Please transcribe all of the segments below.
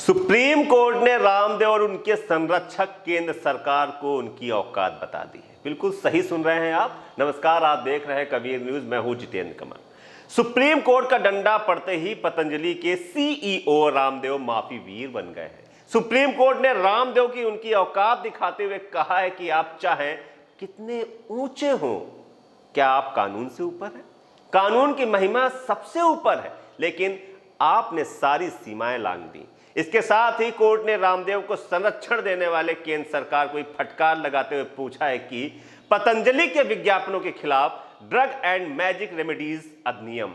Supreme court ने रामदेव और उनके संरक्षक केंद्र सरकार को उनकी औकात बता दी है। बिल्कुल सही सुन रहे हैं आप। नमस्कार, आप देख रहे हैं कबीर न्यूज। मैं हूं जितेंद्र कमल। सुप्रीम कोर्ट का डंडा पड़ते ही पतंजलि के सीईओ रामदेव माफी वीर बन गए हैं। सुप्रीम कोर्ट ने रामदेव की उनकी औकात दिखाते हुए कहा है कि आप चाहे कितने ऊंचे हों, क्या आप कानून से ऊपर हैं? कानून की महिमा सबसे ऊपर है, लेकिन आपने सारी सीमाएं लांघ दी। इसके साथ ही कोर्ट ने रामदेव को संरक्षण देने वाले केंद्र सरकार को फटकार लगाते हुए पूछा है कि पतंजलि के विज्ञापनों के खिलाफ ड्रग एंड मैजिक रेमेडीज अधिनियम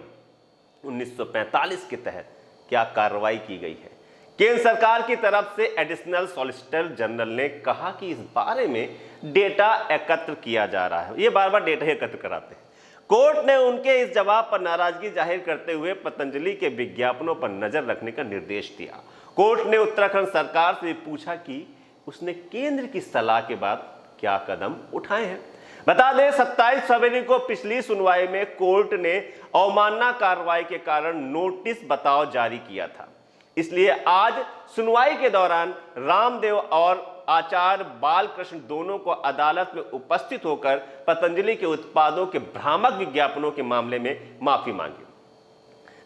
1945 के तहत क्या कार्रवाई की गई है। केंद्र सरकार की तरफ से एडिशनल सॉलिसिटर जनरल ने कहा कि इस बारे में डेटा एकत्र किया जा रहा है। ये बार बार डेटा एकत्र कराते हैं। कोर्ट ने उनके इस जवाब पर नाराजगी जाहिर करते हुए पतंजलि के विज्ञापनों पर नजर रखने का निर्देश दिया। कोर्ट ने उत्तराखंड सरकार से पूछा कि उसने केंद्र की सलाह के बाद क्या कदम उठाए हैं। बता दें, 27 फरवरी को पिछली सुनवाई में कोर्ट ने अवमानना कार्रवाई के कारण नोटिस बताओ जारी किया था। इसलिए आज सुनवाई के दौरान रामदेव और आचार्य बालकृष्ण दोनों को अदालत में उपस्थित होकर पतंजलि के उत्पादों के भ्रामक विज्ञापनों के मामले में माफी मांगी।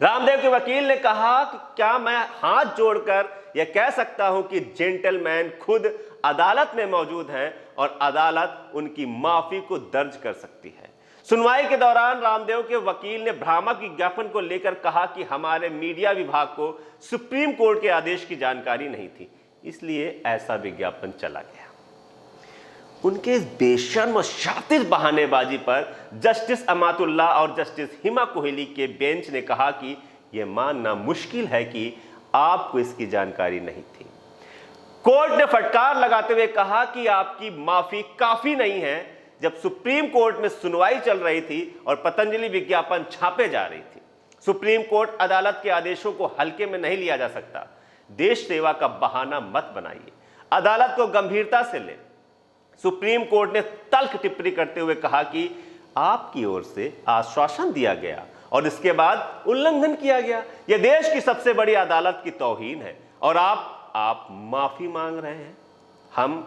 रामदेव के वकील ने कहा कि क्या मैं हाथ जोड़कर यह कह सकता हूं कि जेंटलमैन खुद अदालत में मौजूद हैं और अदालत उनकी माफी को दर्ज कर सकती है। सुनवाई के दौरान रामदेव के वकील ने भ्रामक विज्ञापन को लेकर कहा कि हमारे मीडिया विभाग को सुप्रीम कोर्ट के आदेश की जानकारी नहीं थी, इसलिए ऐसा विज्ञापन चला गया। उनके इस बेशर्म और शातिर बहानेबाजी पर जस्टिस अमातुल्ला और जस्टिस हिमा कोहली के बेंच ने कहा कि यह मानना मुश्किल है कि आपको इसकी जानकारी नहीं थी। कोर्ट ने फटकार लगाते हुए कहा कि आपकी माफी काफी नहीं है। जब सुप्रीम कोर्ट में सुनवाई चल रही थी और पतंजलि विज्ञापन छापे जा रही थी, सुप्रीम कोर्ट अदालत के आदेशों को हल्के में नहीं लिया जा सकता। देश सेवा का बहाना मत बनाइए, अदालत को गंभीरता से लें। सुप्रीम कोर्ट ने तल्ख टिप्पणी करते हुए कहा कि आपकी ओर से आश्वासन दिया गया और इसके बाद उल्लंघन किया गया। यह देश की सबसे बड़ी अदालत की तौहीन है और आप माफी मांग रहे हैं। हम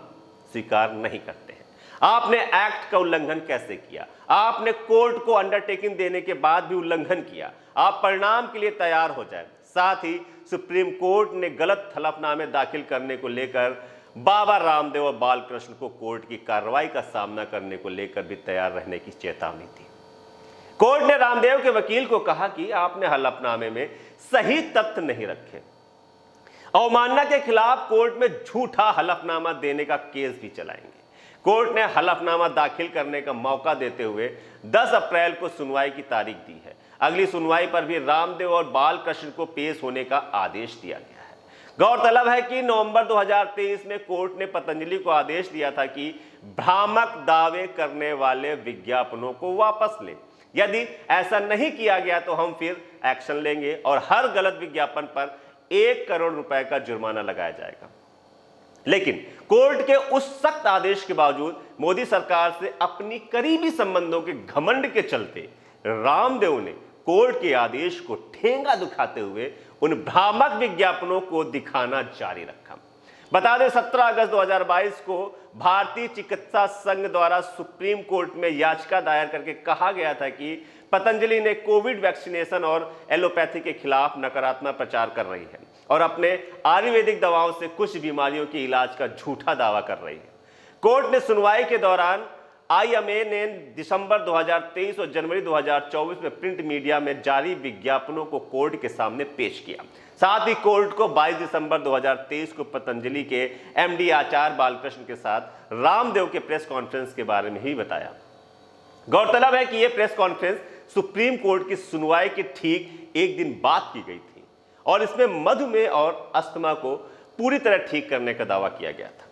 स्वीकार नहीं करते हैं। आपने एक्ट का उल्लंघन कैसे किया? आपने कोर्ट को अंडरटेकिंग देने के बाद भी उल्लंघन किया। आप परिणाम के लिए तैयार हो जाए। साथ ही सुप्रीम कोर्ट ने गलत हलफनामे दाखिल करने को लेकर बाबा रामदेव और बालकृष्ण को कोर्ट की कार्रवाई का सामना करने को लेकर भी तैयार रहने की चेतावनी दी। कोर्ट ने रामदेव के वकील को कहा कि आपने हलफनामे में सही तथ्य नहीं रखे। अवमानना के खिलाफ कोर्ट में झूठा हलफनामा देने का केस भी चलाएंगे। कोर्ट ने हलफनामा दाखिल करने का मौका देते हुए 10 अप्रैल को सुनवाई की तारीख दी है। अगली सुनवाई पर भी रामदेव और बालकृष्ण को पेश होने का आदेश दिया गया है। गौरतलब है कि नवंबर 2023 में कोर्ट ने पतंजलि को आदेश दिया था कि भ्रामक दावे करने वाले विज्ञापनों को वापस ले। यदि ऐसा नहीं किया गया तो हम फिर एक्शन लेंगे और हर गलत विज्ञापन पर 1 करोड़ रुपए का जुर्माना लगाया जाएगा। लेकिन कोर्ट के उस सख्त आदेश के बावजूद मोदी सरकार से अपनी करीबी संबंधों के घमंड के चलते रामदेव ने कोर्ट के आदेश को ठेंगा दिखाते हुए उन भ्रामक विज्ञापनों को दिखाना जारी रखा। बता दें, 17 अगस्त 2022 को भारतीय चिकित्सा संघ द्वारा सुप्रीम कोर्ट में याचिका दायर करके कहा गया था कि पतंजलि ने कोविड वैक्सीनेशन और एलोपैथी के खिलाफ नकारात्मक प्रचार कर रही है और अपने आयुर्वेदिक दवाओं से कुछ बीमारियों के इलाज का झूठा दावा कर रही है। कोर्ट ने सुनवाई के दौरान आईएमए ने दिसंबर 2023 और जनवरी 2024 में प्रिंट मीडिया में जारी विज्ञापनों को कोर्ट के सामने पेश किया। साथ ही कोर्ट को 22 दिसंबर 2023 को पतंजलि के एमडी आचार्य बालकृष्ण के साथ रामदेव के प्रेस कॉन्फ्रेंस के बारे में ही बताया। गौरतलब है कि यह प्रेस कॉन्फ्रेंस सुप्रीम कोर्ट की सुनवाई के ठीक एक दिन बाद की गई थी और इसमें मधुमेह और अस्थमा को पूरी तरह ठीक करने का दावा किया गया था।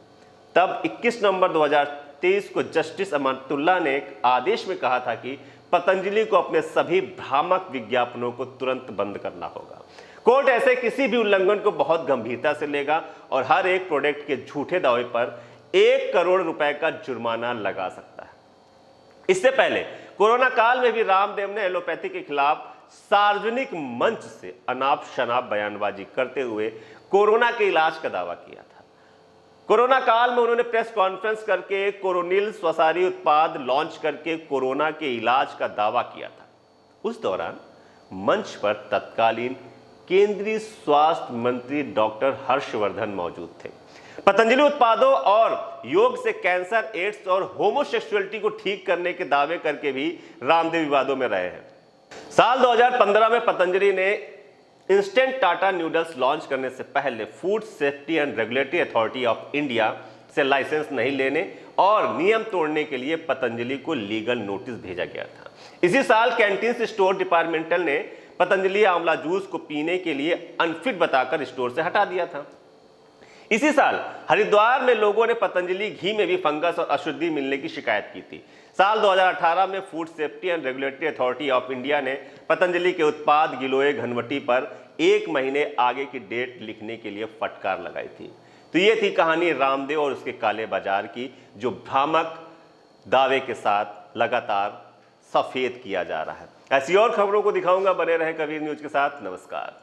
तब 21 नवंबर 2023 को जस्टिस अमातुल्ला ने एक आदेश में कहा था कि पतंजलि को अपने सभी भ्रामक विज्ञापनों को तुरंत बंद करना होगा। कोर्ट ऐसे किसी भी उल्लंघन को बहुत गंभीरता से लेगा और हर एक प्रोडक्ट के झूठे दावे पर 1 करोड़ रुपए का जुर्माना लगा सकता है। इससे पहले कोरोना काल में भी रामदेव ने एलोपैथी के खिलाफ सार्वजनिक मंच से अनाप शनाप बयानबाजी करते हुए कोरोना के इलाज का दावा किया था। कोरोना काल में उन्होंने प्रेस कॉन्फ्रेंस करके कोरोनिल स्वसारी उत्पाद लॉन्च करके कोरोना के इलाज का दावा किया था। उस दौरान मंच पर तत्कालीन केंद्रीय स्वास्थ्य मंत्री डॉक्टर हर्षवर्धन मौजूद थे। पतंजलि उत्पादों और योग से कैंसर, एड्स और होमोसेक्सुअलिटी को ठीक करने के दावे करके भी रामदेव विवादों में रहे हैं। साल 2015 में पतंजलि ने इंस्टेंट टाटा नूडल्स लॉन्च करने से पहले food safety and regulatory authority of India से लाइसेंस नहीं लेने और नियम तोड़ने के लिए पतंजलि को लीगल नोटिस भेजा गया था। इसी साल कैंटीन स्टोर डिपार्टमेंटल ने पतंजलि आंवला जूस को पीने के लिए अनफिट बताकर स्टोर से हटा दिया था। इसी साल हरिद्वार में लोगों ने पतंजलि घी में भी फंगस और अशुद्धि मिलने की शिकायत की थी। साल 2018 में food safety and regulatory authority of India ने पतंजलि के उत्पाद गिलोय घनवटी पर 1 महीने आगे की डेट लिखने के लिए फटकार लगाई थी। तो ये थी कहानी रामदेव और उसके काले बाजार की, जो भ्रामक दावे के साथ लगातार सफेद किया जा रहा है। ऐसी और खबरों को दिखाऊंगा, बने रहे कबीर न्यूज के साथ। नमस्कार।